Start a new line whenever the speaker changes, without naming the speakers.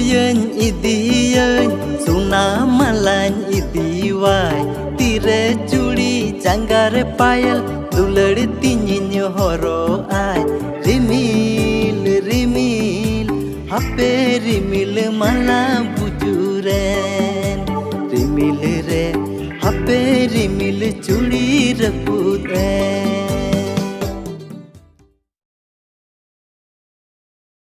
Yang idiyan suna malan idiwai tire curi canggare payal dularti nyo horo ai rimil rimil hape rimil mala bujuren rimil re hape rimil curi repuren